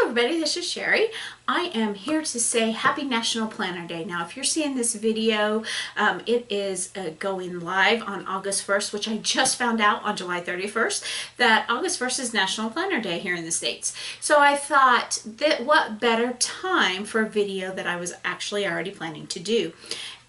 Hello everybody, this is Cheri. I am here to say Happy National Planner Day. Now if you're seeing this video, it is going live on August 1st, which I just found out on July 31st, that August 1st is National Planner Day here in the States. So I thought that what better time for a video that I was actually already planning to do.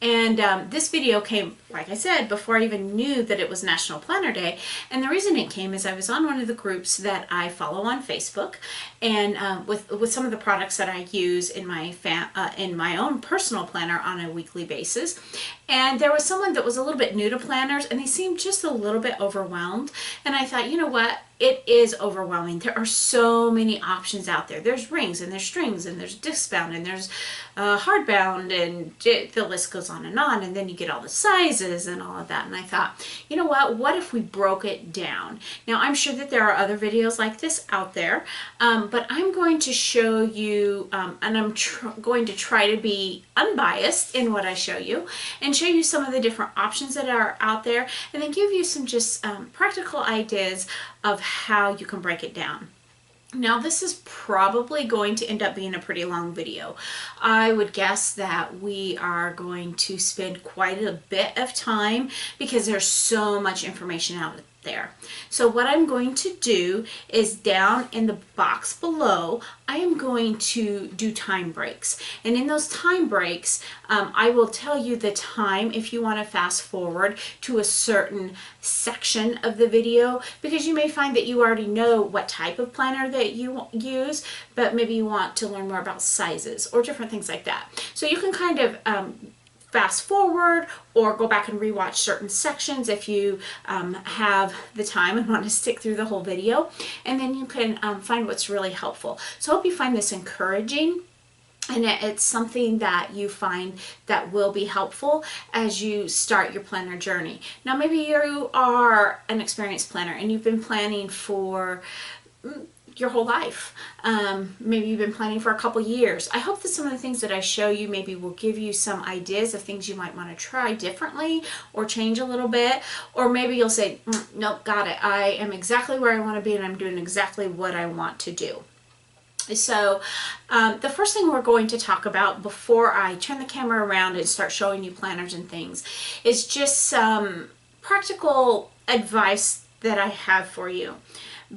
And this video came, like I said, before I even knew that it was National Planner Day. And the reason it came is I was on one of the groups that I follow on Facebook, and with some of the products that I use in my own personal planner on a weekly basis. And there was someone that was a little bit new to planners, and they seemed just a little bit overwhelmed. And I thought, you know what? It is overwhelming. There are so many options out there. There's rings, and there's strings, and there's disc bound, and there's hardbound, and the list goes on. And then you get all the sizes and all of that. And I thought, you know what if we broke it down? Now, I'm sure that there are other videos like this out there, but I'm going to show you, and I'm going to try to be unbiased in what I show you, and show you some of the different options that are out there, and then give you some just practical ideas of how you can break it down. Now this is probably going to end up being a pretty long video. I would guess that we are going to spend quite a bit of time because there's so much information out there. So what I'm going to do is down in the box below, I am going to do time breaks. And in those time breaks, I will tell you the time if you want to fast forward to a certain section of the video, because you may find that you already know what type of planner that you use, but maybe you want to learn more about sizes or different things like that. So you can kind of fast forward or go back and rewatch certain sections if you have the time and want to stick through the whole video, and then you can find what's really helpful. So I hope you find this encouraging, and it's something that you find that will be helpful as you start your planner journey. Now maybe you are an experienced planner and you've been planning for your whole life. Maybe you've been planning for a couple years. I hope that some of the things that I show you maybe will give you some ideas of things you might want to try differently or change a little bit, or maybe you'll say, nope, got it. I am exactly where I want to be and I'm doing exactly what I want to do. So the first thing we're going to talk about before I turn the camera around and start showing you planners and things is just some practical advice that I have for you,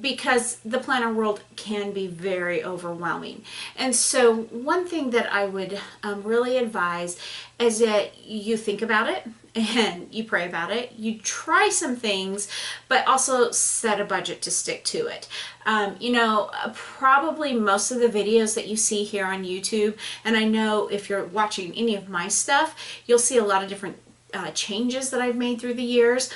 because the planner world can be very overwhelming. And so one thing that I would really advise is that you think about it and you pray about it. You try some things, but also set a budget to stick to it. You know, probably most of the videos that you see here on YouTube, and I know if you're watching any of my stuff, you'll see a lot of different changes that I've made through the years.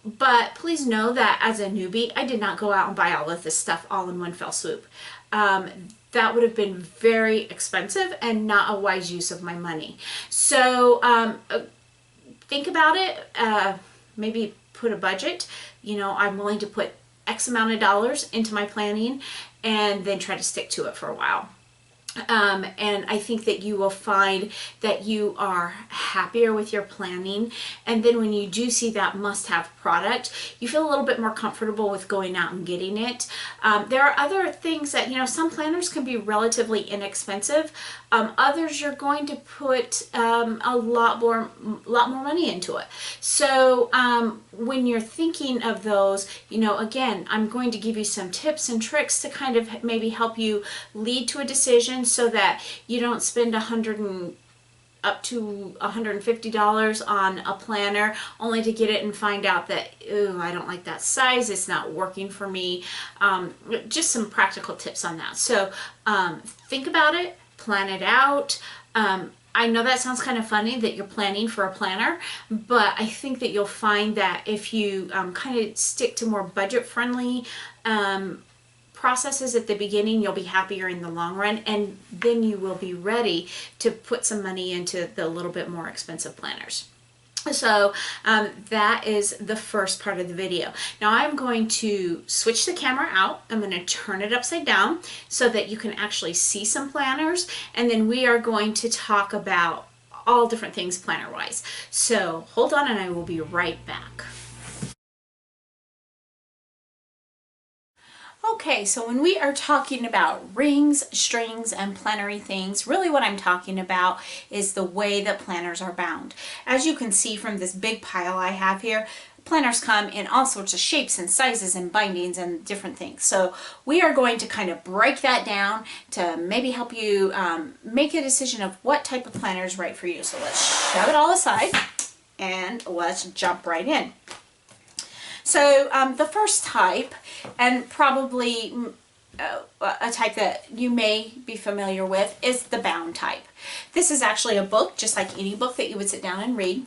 But please know that as a newbie, I did not go out and buy all of this stuff all in one fell swoop. That would have been very expensive and not a wise use of my money. So think about it, maybe put a budget. You know, I'm willing to put X amount of dollars into my planning and then try to stick to it for a while. And I think that you will find that you are happier with your planning, and then when you do see that must-have product, you feel a little bit more comfortable with going out and getting it. There are other things that, you know, some planners can be relatively inexpensive. Others you're going to put a lot more money into it. So when you're thinking of those, you know, again, I'm going to give you some tips and tricks to kind of maybe help you lead to a decision, so that you don't spend up to $150 on a planner only to get it and find out that, ooh, I don't like that size, it's not working for me. Just some practical tips on that. So think about it, plan it out. I know that sounds kind of funny that you're planning for a planner, but I think that you'll find that if you kind of stick to more budget-friendly processes at the beginning, you'll be happier in the long run, and then you will be ready to put some money into the little bit more expensive planners. So that is the first part of the video. Now I'm going to switch the camera out. I'm going to turn it upside down so that you can actually see some planners, and then we are going to talk about all different things planner wise. So hold on and I will be right back. Okay, so when we are talking about rings, strings, and plannery things, really what I'm talking about is the way that planners are bound. As you can see from this big pile I have here, planners come in all sorts of shapes and sizes and bindings and different things. So we are going to kind of break that down to maybe help you make a decision of what type of planner is right for you. So let's shove it all aside and let's jump right in. So the first type, and probably a type that you may be familiar with, is the bound type. This is actually a book, just like any book that you would sit down and read.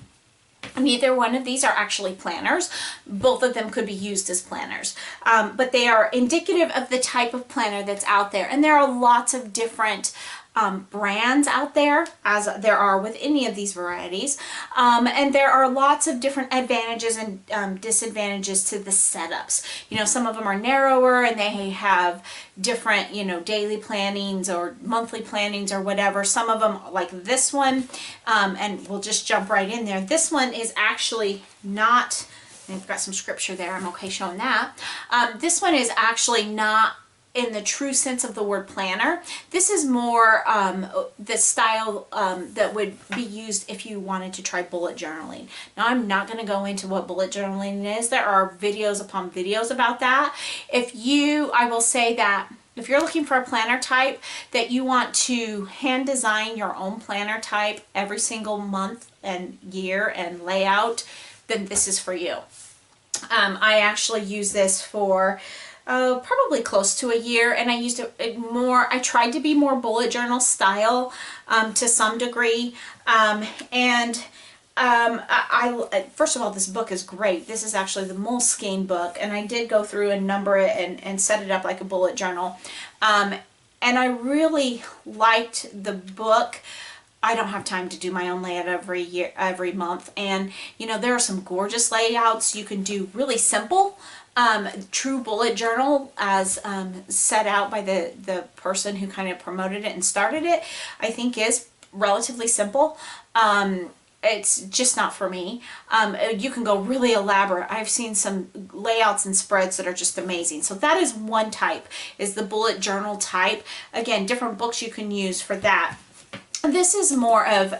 Neither one of these are actually planners. Both of them could be used as planners, but they are indicative of the type of planner that's out there. And there are lots of different brands out there, as there are with any of these varieties, and there are lots of different advantages and disadvantages to the setups. You know, some of them are narrower and they have different, you know, daily plannings or monthly plannings or whatever. Some of them, like this one, and we'll just jump right in there. This one is actually not, I've got some scripture there, I'm okay showing that. This one is actually not in the true sense of the word planner. This is more the style that would be used if you wanted to try bullet journaling. Now, I'm not going to go into what bullet journaling is. There are videos upon videos about that. I will say that if you're looking for a planner type that you want to hand design your own planner type every single month and year and layout, then this is for you. I actually use this for probably close to a year, and I used it more. I tried to be more bullet journal style to some degree, first of all, this book is great. This is actually the Moleskine book, and I did go through and number it and set it up like a bullet journal, and I really liked the book. I don't have time to do my own layout every month, and you know, there are some gorgeous layouts. You can do really simple true bullet journal as set out by the person who kind of promoted it and started it. I think is relatively simple. It's just not for me. You can go really elaborate. I've seen some layouts and spreads that are just amazing. So that is one type, is the bullet journal type. Again, different books you can use for that. This is more of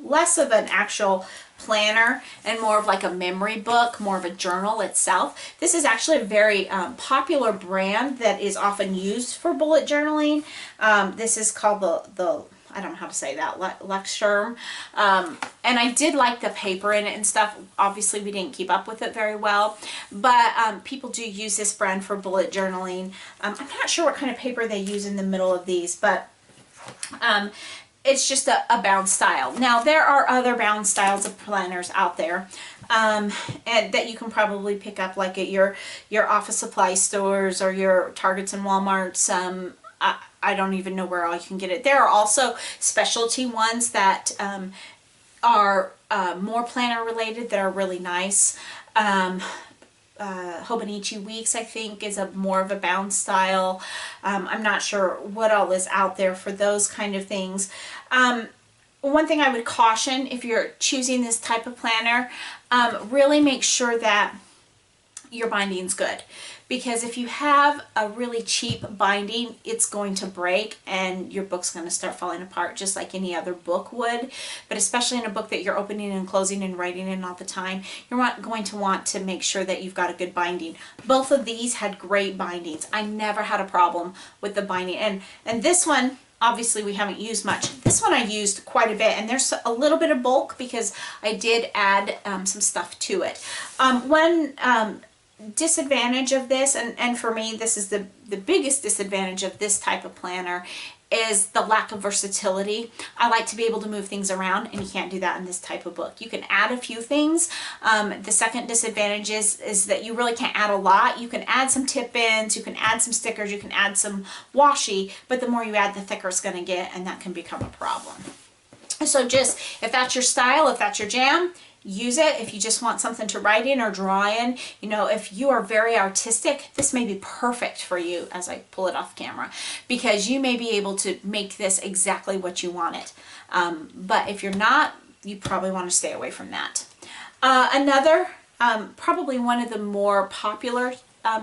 less of an actual planner and more of like a memory book, more of a journal itself. This is actually a very popular brand that is often used for bullet journaling. This is called the I don't know how to say that, Lexterm. And I did like the paper in it and stuff. Obviously, we didn't keep up with it very well, but people do use this brand for bullet journaling. I'm not sure what kind of paper they use in the middle of these, but it's just a bound style. Now, there are other bound styles of planners out there and that you can probably pick up, like at your office supply stores or your Targets and Walmarts. I don't even know where all you can get it. There are also specialty ones that are more planner related that are really nice. Hobonichi Weeks, I think, is more of a bound style. I'm not sure what all is out there for those kind of things. One thing I would caution if you're choosing this type of planner, really make sure that your binding's good. Because if you have a really cheap binding, it's going to break and your book's going to start falling apart just like any other book would. But especially in a book that you're opening and closing and writing in all the time, you're going to want to make sure that you've got a good binding. Both of these had great bindings. I never had a problem with the binding. And this one, obviously we haven't used much. This one I used quite a bit, and there's a little bit of bulk because I did add some stuff to it. One disadvantage of this, and for me this is the biggest disadvantage of this type of planner, is the lack of versatility. I like to be able to move things around, and you can't do that in this type of book. You can add a few things. The second disadvantage is that you really can't add a lot. You can add some tip-ins, you can add some stickers, you can add some washi, but the more you add, the thicker it's going to get, and that can become a problem. So just, if that's your style, if that's your jam, use it. If you just want something to write in or draw in, you know, if you are very artistic, this may be perfect for you as I pull it off camera, because you may be able to make this exactly what you want it. But if you're not, you probably want to stay away from that. Another, probably one of the more popular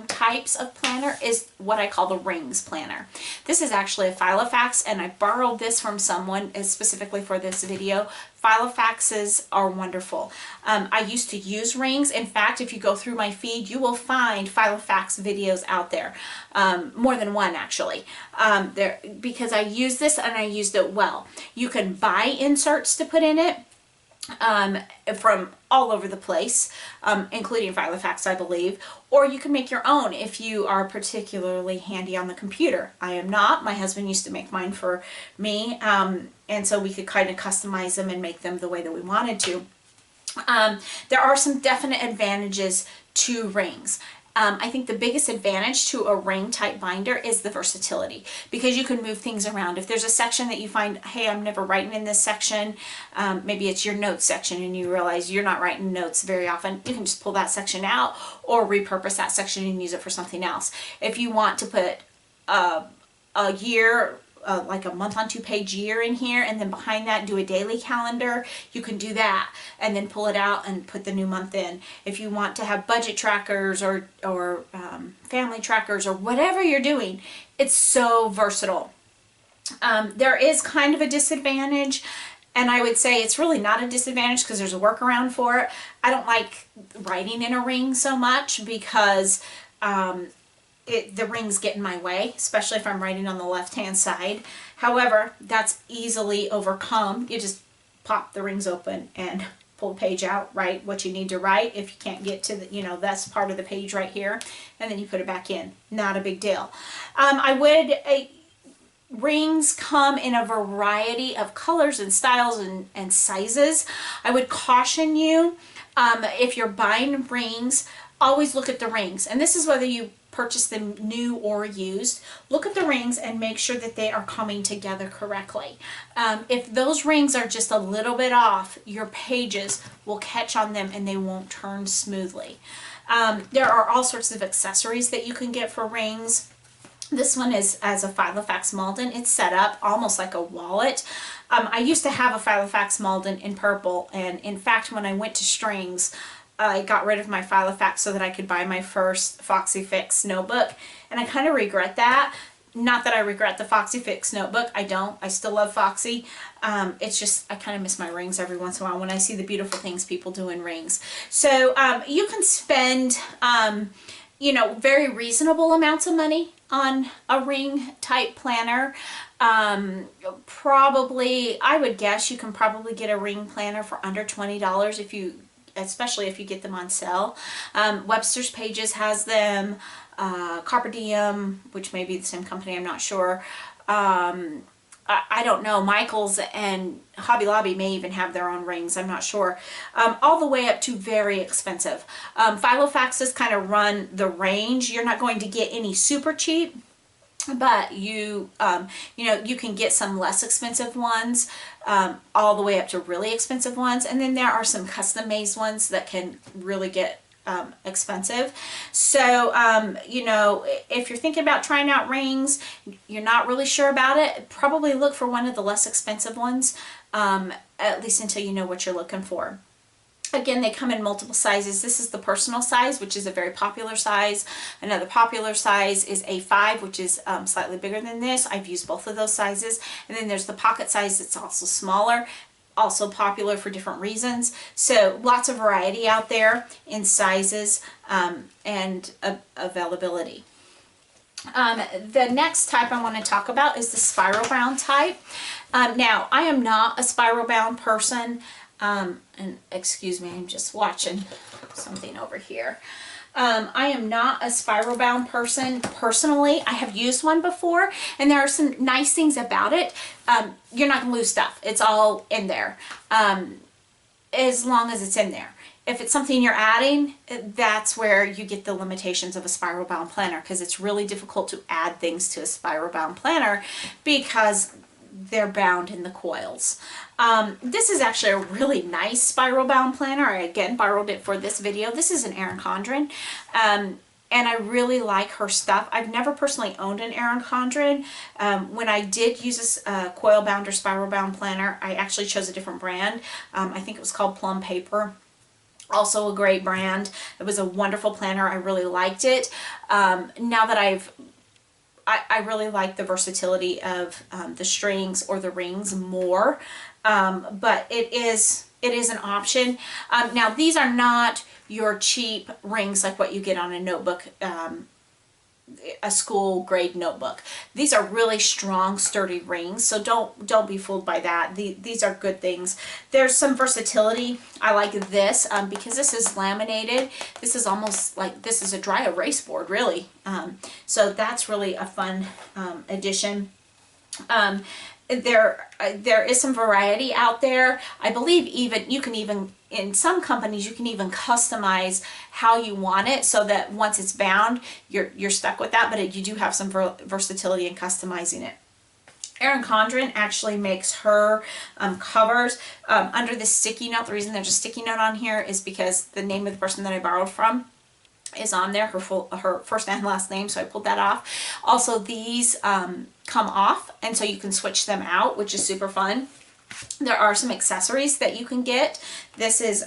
types of planner is what I call the rings planner. This is actually a Filofax, and I borrowed this from someone specifically for this video. Filofaxes are wonderful. I used to use rings. In fact, if you go through my feed, you will find Filofax videos out there, more than one actually, because I use this and I used it well. You can buy inserts to put in it from all over the place, including Filofax, I believe, or you can make your own if you are particularly handy on the computer. I am not. My husband used to make mine for me, and so we could kind of customize them and make them the way that we wanted to. There are some definite advantages to rings. I think the biggest advantage to a ring type binder is the versatility, because you can move things around. If there's a section that you find, hey, I'm never writing in this section, maybe it's your notes section and you realize you're not writing notes very often, you can just pull that section out or repurpose that section and use it for something else. If you want to put a year, like a month on 2-page year in here, and then behind that do a daily calendar, you can do that and then pull it out and put the new month in. If you want to have budget trackers or family trackers or whatever you're doing, it's so versatile. There is kind of a disadvantage, and I would say it's really not a disadvantage because there's a workaround for it. I don't like writing in a ring so much because the rings get in my way, especially if I'm writing on the left-hand side. However, that's easily overcome. You just pop the rings open and pull the page out, write what you need to write. If you can't get to the, that's part of the page right here, and then you put it back in. Not a big deal. Rings come in a variety of colors and styles and sizes. I would caution you, if you're buying rings, always look at the rings. And this is whether you purchase them new or used. Look at the rings and make sure that they are coming together correctly. If those rings are just a little bit off, your pages will catch on them and they won't turn smoothly. There are all sorts of accessories that you can get for rings. This one is as a Filofax Malden. It's set up almost like a wallet. I used to have a Filofax Malden in purple, and in fact when I went to strings, I got rid of my Filofax so that I could buy my first Foxy Fix notebook, and I kind of regret that. Not that I regret the Foxy Fix notebook, I don't. I still love Foxy. It's just I kind of miss my rings every once in a while when I see the beautiful things people do in rings. So you can spend very reasonable amounts of money on a ring type planner. Probably, I would guess you can probably get a ring planner for under $20 especially if you get them on sale. Webster's Pages has them, Carpe Diem, which may be the same company, I'm not sure. I don't know, Michaels and Hobby Lobby may even have their own rings, I'm not sure. All the way up to very expensive. Filofaxes kind of run the range. You're not going to get any super cheap, but you can get some less expensive ones, all the way up to really expensive ones, and then there are some custom made ones that can really get expensive. So if you're thinking about trying out rings, you're not really sure about it, probably look for one of the less expensive ones, at least until you know what you're looking for. Again, they come in multiple sizes. This is the personal size, which is a very popular size. Another popular size is A5, which is slightly bigger than this. I've used both of those sizes. And then there's the pocket size that's also smaller, also popular for different reasons. So lots of variety out there in sizes and availability. The next type I want to talk about is the spiral bound type. Now, I am not a spiral bound person. And excuse me, I'm just watching something over here. I am not a spiral bound person personally. I have used one before, and there are some nice things about it. You're not going to lose stuff. It's all in there, as long as it's in there. If it's something you're adding, that's where you get the limitations of a spiral bound planner, because it's really difficult to add things to a spiral bound planner because they're bound in the coils. This is actually a really nice spiral bound planner. I again borrowed it for this video. This is an Erin Condren, and I really like her stuff. I've never personally owned an Erin Condren. When I did use a coil bound or spiral bound planner, I actually chose a different brand. I think it was called Plum Paper. Also a great brand. It was a wonderful planner. I really liked it. Now that I really like the versatility of the strings or the rings more, but it is an option. Now these are not your cheap rings like what you get on a notebook, a school grade notebook. These are really strong, sturdy rings, so don't be fooled by that. These are good things. There's some versatility. I like this because this is laminated. This is almost like this is a dry erase board, really. So that's really a fun addition. There is some variety out there. I believe even you can even in some companies you can even customize how you want it so that once it's bound you're stuck with that, but you do have some versatility in customizing it. Erin Condren actually makes her covers under this sticky note. The reason there's a sticky note on here is because the name of the person that I borrowed from is on there, her first and last name, so I pulled that off. Also, these come off, and so you can switch them out, which is super fun. There are some accessories that you can get. This is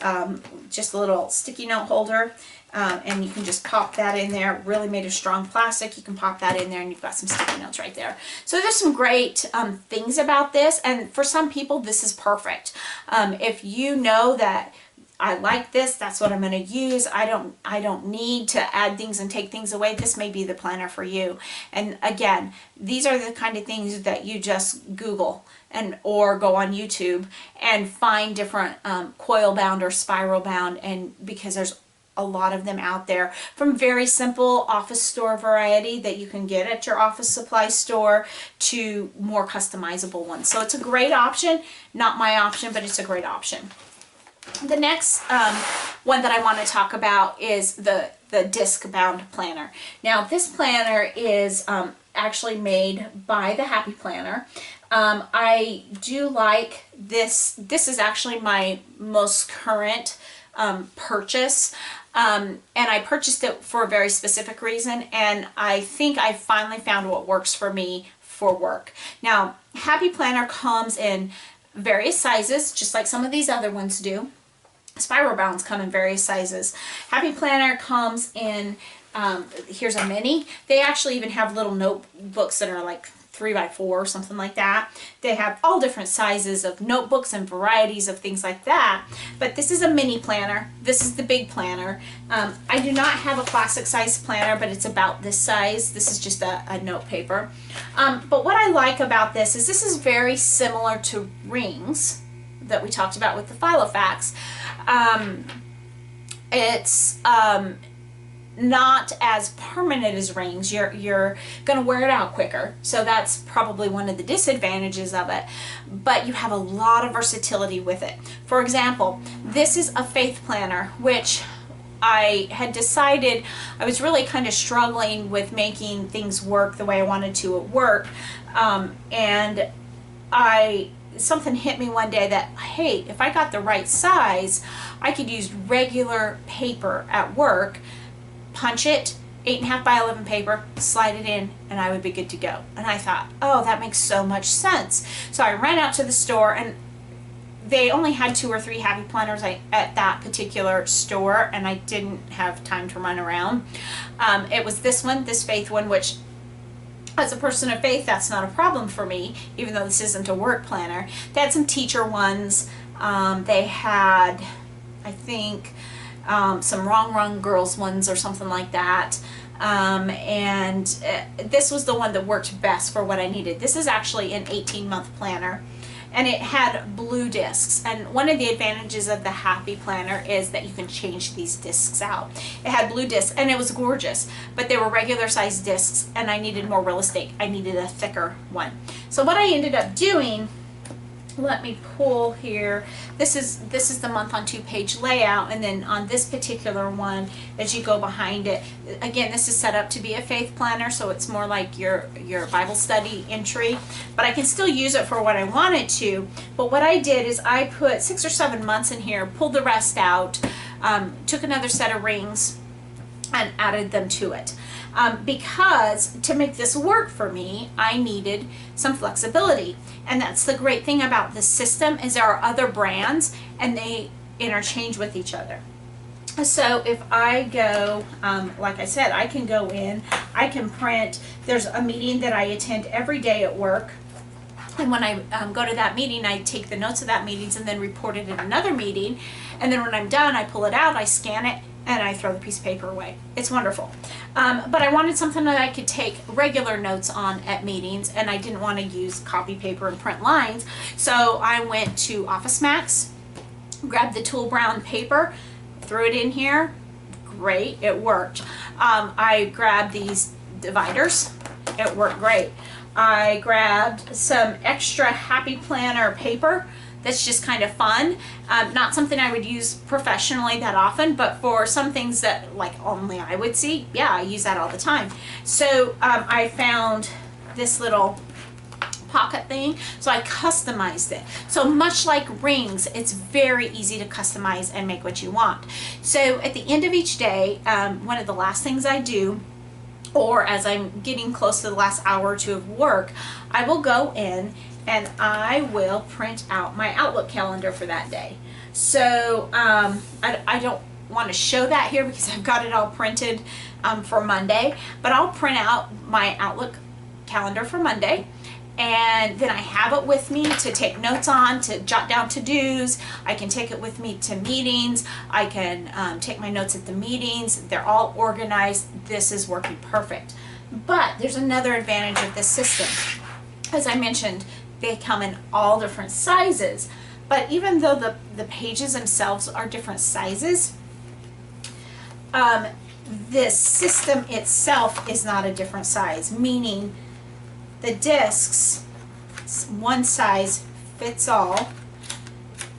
just a little sticky note holder, and you can just pop that in there. Really made of strong plastic. You can pop that in there, and you've got some sticky notes right there. So there's some great things about this, and for some people, this is perfect. If you know that I like this, that's what I'm going to use, I don't need to add things and take things away, this may be the planner for you. And again, these are the kind of things that you just Google or go on YouTube and find different coil bound or spiral bound, and because there's a lot of them out there, from very simple office store variety that you can get at your office supply store to more customizable ones. So it's a great option. Not my option, but it's a great option. The next one that I want to talk about is the disc bound planner. Now this planner is actually made by the Happy Planner. I do like this. This is actually my most current purchase, and I purchased it for a very specific reason, and I think I finally found what works for me for work. Now Happy Planner comes in various sizes, just like some of these other ones do. Spiral bounds come in various sizes. Happy Planner comes in, here's a mini. They actually even have little notebooks that are like 3x4 or something like that. They have all different sizes of notebooks and varieties of things like that. But this is a mini planner. This is the big planner. I do not have a classic size planner, but it's about this size. This is just a note paper. But what I like about this is very similar to rings that we talked about with the Filofax. It's not as permanent as rings. You're going to wear it out quicker, so that's probably one of the disadvantages of it, but you have a lot of versatility with it. For example, this is a faith planner, which I had decided I was really kind of struggling with making things work the way I wanted to at work, and something hit me one day that, hey, if I got the right size, I could use regular paper at work, punch it, 8.5 by 11 paper, slide it in, and I would be good to go. And I thought, oh, that makes so much sense. So I ran out to the store, and they only had 2 or 3 Happy Planners at that particular store, and I didn't have time to run around. It was this one, this faith one, which as a person of faith, that's not a problem for me, even though this isn't a work planner. They had some teacher ones. They had, I think, some Wrong Girls ones or something like that. And this was the one that worked best for what I needed. This is actually an 18-month planner, and it had blue discs. And one of the advantages of the Happy Planner is that you can change these discs out. It had blue discs, and it was gorgeous, but they were regular size discs, and I needed more real estate. I needed a thicker one. So what I ended up doing, let me pull here. This is the month on 2-page layout, and then on this particular one, as you go behind it, again, this is set up to be a faith planner, so it's more like your Bible study entry, but I can still use it for what I want it to. But what I did is I put 6 or 7 months in here, pulled the rest out, took another set of rings, and added them to it. Because to make this work for me, I needed some flexibility. And that's the great thing about this system, is there are other brands and they interchange with each other. So if I go, like I said, I can go in, I can print. There's a meeting that I attend every day at work. And when I go to that meeting, I take the notes of that meetings and then report it at another meeting. And then when I'm done, I pull it out, I scan it, and I throw the piece of paper away. It's wonderful. But I wanted something that I could take regular notes on at meetings, and I didn't want to use copy paper and print lines. So I went to Office Max, grabbed the Tool Brown paper, threw it in here. Great, it worked. I grabbed these dividers. It worked great. I grabbed some extra Happy Planner paper that's just kind of fun. Not something I would use professionally that often, but for some things that like only I would see, yeah, I use that all the time. So I found this little pocket thing, so I customized it. So much like rings, it's very easy to customize and make what you want. So at the end of each day, one of the last things I do, or as I'm getting close to the last hour or two of work, I will go in and I will print out my Outlook calendar for that day. So I don't want to show that here because I've got it all printed for Monday, but I'll print out my Outlook calendar for Monday. And then I have it with me to take notes on, to jot down to-dos. I can take it with me to meetings. I can take my notes at the meetings. They're all organized. This is working perfect. But there's another advantage of this system. As I mentioned, they come in all different sizes. But even though the pages themselves are different sizes, this system itself is not a different size, meaning the discs, one size fits all,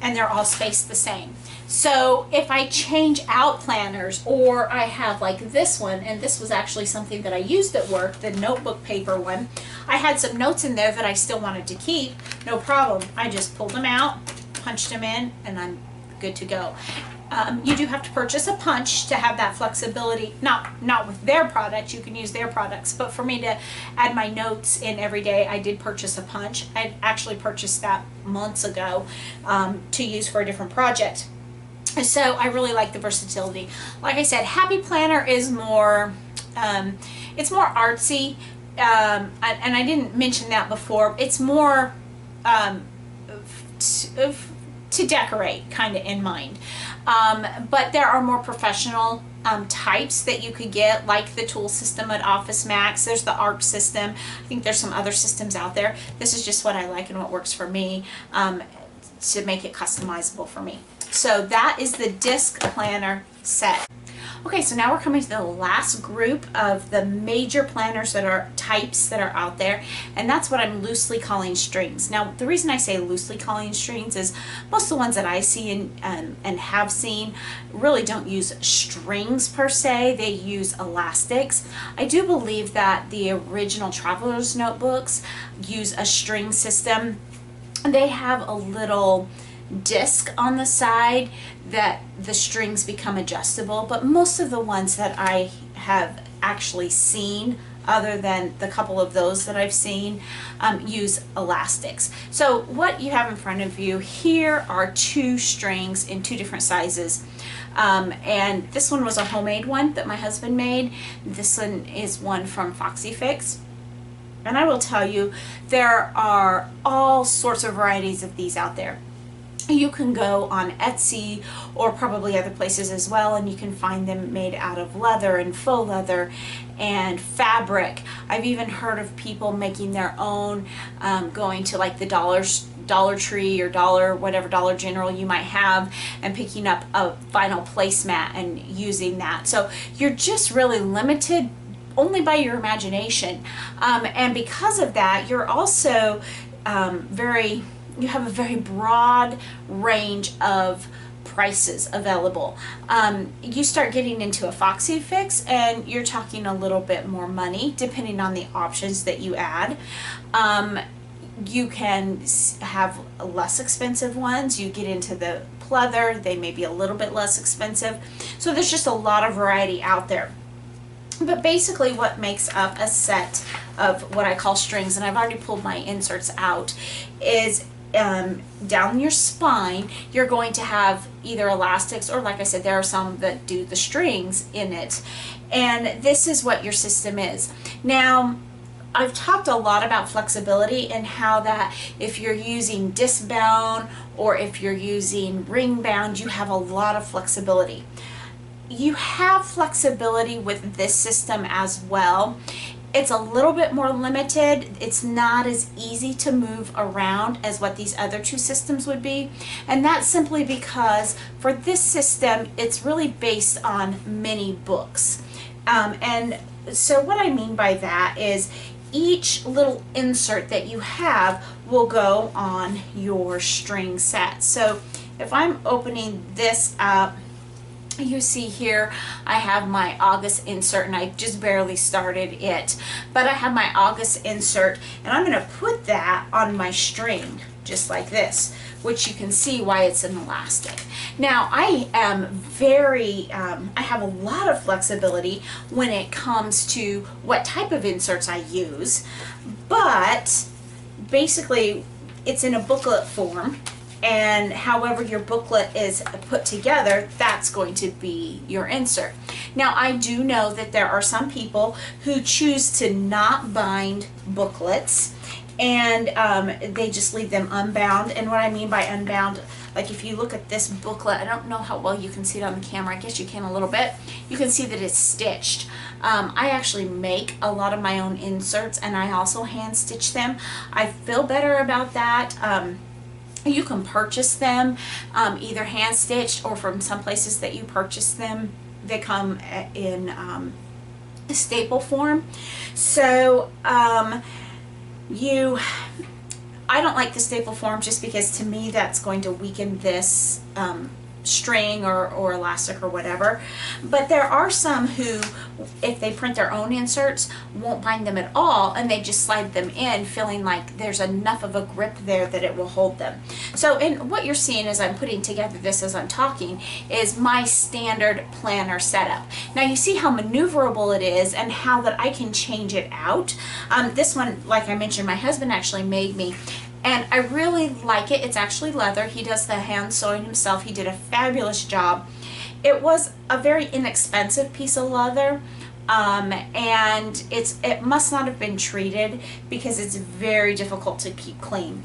and they're all spaced the same. So if I change out planners, or I have like this one, and this was actually something that I used at work, the notebook paper one, I had some notes in there that I still wanted to keep, no problem. I just pulled them out, punched them in, and I'm good to go. You do have to purchase a punch to have that flexibility. Not with their product, you can use their products, but for me to add my notes in every day, I did purchase a punch. I actually purchased that months ago to use for a different project. So I really like the versatility. Like I said, Happy Planner is more, it's more artsy, and I didn't mention that before. It's more to decorate kind of in mind. But there are more professional types that you could get, like the tool system at Office Max. There's the ARC system. I think there's some other systems out there. This is just what I like and what works for me to make it customizable for me. So that is the disc planner set. Okay, so now we're coming to the last group of the major planners that are types that are out there, and that's what I'm loosely calling strings. Now, the reason I say loosely calling strings is most of the ones that I see and have seen really don't use strings per se. They use elastics. I do believe that the original Traveler's Notebooks use a string system. They have a little disc on the side that the strings become adjustable, but most of the ones that I have actually seen, other than the couple of those that I've seen, use elastics. So what you have in front of you here are two strings in two different sizes, and this one was a homemade one that my husband made. This one is one from Foxy Fix. And I will tell you, there are all sorts of varieties of these out there. You can go on Etsy or probably other places as well, and you can find them made out of leather and faux leather and fabric. I've even heard of people making their own, going to like the Dollar Tree or Dollar General you might have, and picking up a vinyl placemat and using that. So you're just really limited only by your imagination, and because of that, you're also you have a very broad range of prices available. You start getting into a Foxy Fix and you're talking a little bit more money depending on the options that you add. You can have less expensive ones. You get into the pleather, they may be a little bit less expensive. So there's just a lot of variety out there. But basically what makes up a set of what I call strings, and I've already pulled my inserts out, is down your spine, you're going to have either elastics or, like I said, there are some that do the strings in it. And this is what your system is. Now, I've talked a lot about flexibility and how that if you're using disc bound or if you're using ring bound, you have a lot of flexibility. You have flexibility with this system as well. It's a little bit more limited. It's not as easy to move around as what these other two systems would be. And that's simply because for this system, it's really based on many books. And so what I mean by that is each little insert that you have will go on your string set. So if I'm opening this up, you see here I have my August insert, and I just barely started it, but I have my August insert, and I'm going to put that on my string just like this, which you can see why it's an elastic. Now I am I have a lot of flexibility when it comes to what type of inserts I use, but basically it's in a booklet form, and however your booklet is put together, that's going to be your insert. Now I do know that there are some people who choose to not bind booklets, and they just leave them unbound. And what I mean by unbound, like if you look at this booklet, I don't know how well you can see it on the camera, I guess you can a little bit, you can see that it's stitched. I actually make a lot of my own inserts, and I also hand stitch them. I feel better about that. You can purchase them either hand stitched or from some places that you purchase them. They come in staple form. So I don't like the staple form just because to me that's going to weaken this string or elastic or whatever. But there are some who, if they print their own inserts, won't bind them at all, and they just slide them in feeling like there's enough of a grip there that it will hold them. So what you're seeing as I'm putting together this as I'm talking is my standard planner setup. Now you see how maneuverable it is and how that I can change it out. This one, like I mentioned, my husband actually made me, and I really like it. It's actually leather. He does the hand sewing himself. He did a fabulous job. It was a very inexpensive piece of leather, and it must not have been treated because it's very difficult to keep clean.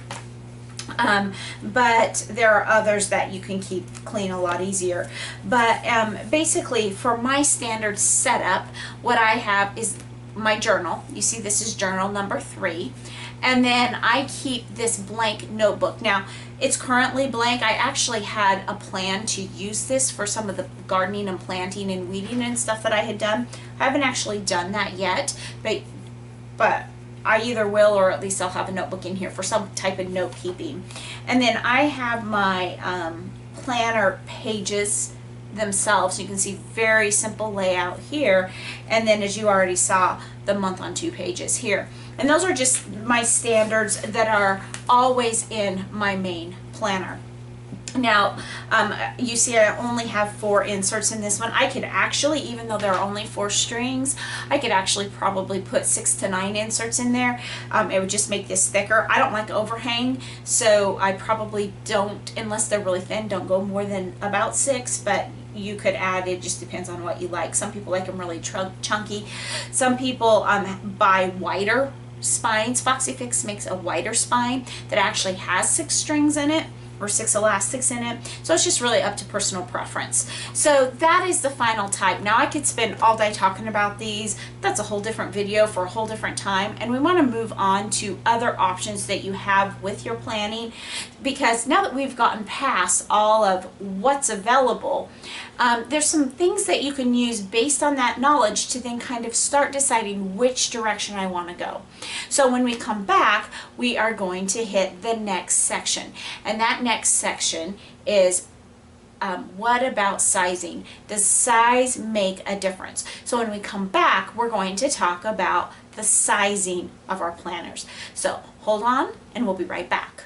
But there are others that you can keep clean a lot easier. But basically for my standard setup, what I have is my journal. You see this is journal number 3. And then I keep this blank notebook. Now, it's currently blank. I actually had a plan to use this for some of the gardening and planting and weeding and stuff that I had done. I haven't actually done that yet, but I either will or at least I'll have a notebook in here for some type of note keeping. And then I have my planner pages themselves. You can see very simple layout here, and then as you already saw, the month on 2 pages here. And those are just my standards that are always in my main planner. Now, you see I only have 4 inserts in this one. I could actually, even though there are only 4 strings, I could actually probably put 6 to 9 inserts in there. It would just make this thicker. I don't like overhang, so I probably don't, unless they're really thin, don't go more than about 6, but you could add, it just depends on what you like. Some people like them really chunky. Some people buy wider spines. Foxy Fix makes a wider spine that actually has 6 strings in it, or 6 elastics in it. So it's just really up to personal preference. So that is the final type. Now I could spend all day talking about these. That's a whole different video for a whole different time. And we want to move on to other options that you have with your planning, because now that we've gotten past all of what's available, there's some things that you can use based on that knowledge to then kind of start deciding which direction I want to go. So when we come back, we are going to hit the next section. And that next section is what about sizing? Does size make a difference? So when we come back, we're going to talk about the sizing of our planners. So hold on and we'll be right back.